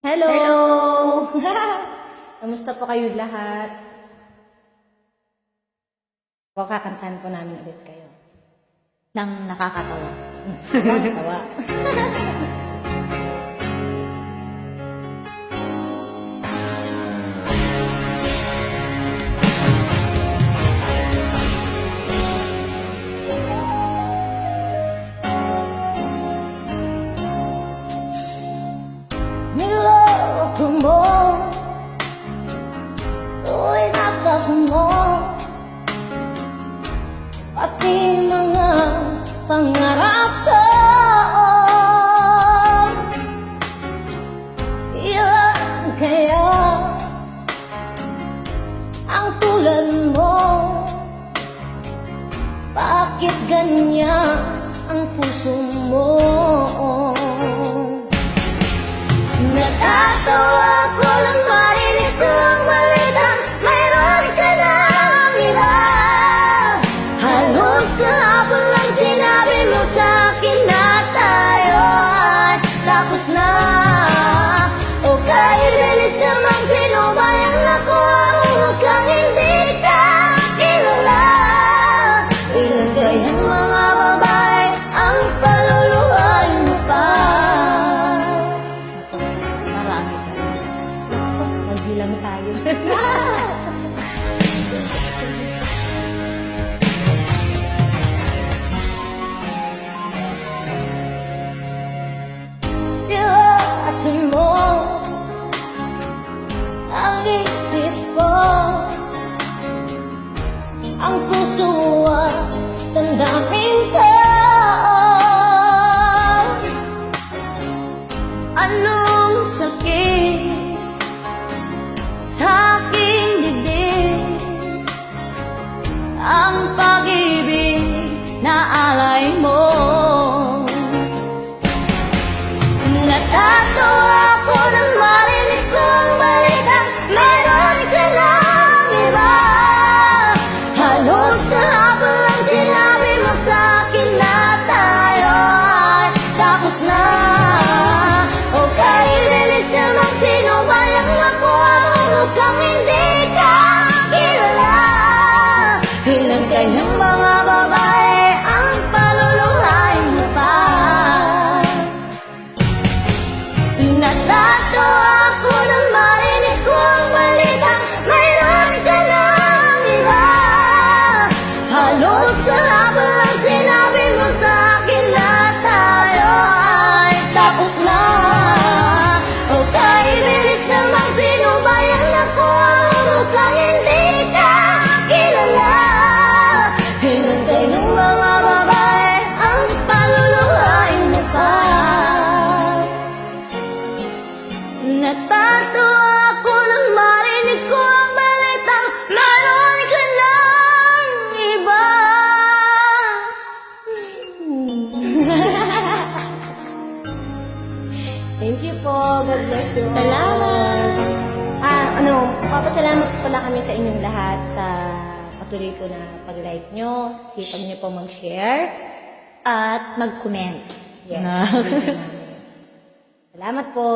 Hello! Hello! Kamusta po kayo lahat? O kakantahan po namin ulit kayo. Nang nakakatawa. Tawa. Niloko mo, tuloy nasa mo, pati mga pangarap ko. Ilan kaya ang tulad mo? Bakit ganyan ang puso mo? Natatawa ko lang marinig ko ang balitang mayroon ka ng iba. Halos kahapon lang sinabi mo sa akin na tayo ay tapos na. O kahit bilis namang sinubayan ako, huwag kang hindi ka kilala. Ilan kayang mga babae ang paluluhan mo pa? Marami pa. Magbilang tayo. Iwasan mo ang isip ko, ang puso at damdamin ko. Anong sakit sa aking dibdib, ang pag-ibig na alay mo. Natatawa ako nang marinig ko ang balitang mayroon ka ng iba. Halos kahapon lang sinabi mo sa akin na tayo ay tapos na. O kahit bilis namang sinubayang ako, huwag kang hindi ka kilala. Ilan kayang mga babae ang paluluhain mo pa? Natatawa ako nang marinig ko ang balitang mayroon ka ng iba. Halos kahapon lang sinabi mo sa akin na tayo ay tapos na. O kahit bilis namang sinubayan ako, huwag kang hindi ka kilala. Ilan kayong mga babae ang paluluhain mo pa? Natatawa ako nang marinig ko ang balitang mayroon ka ng iba. Thank you po. God bless you. Salamat. Papasalamat pala kami sa inyong lahat sa patuloy po na pag-like nyo, sipag nyo po mag-share. At mag-comment. Yes. Na. Salamat po.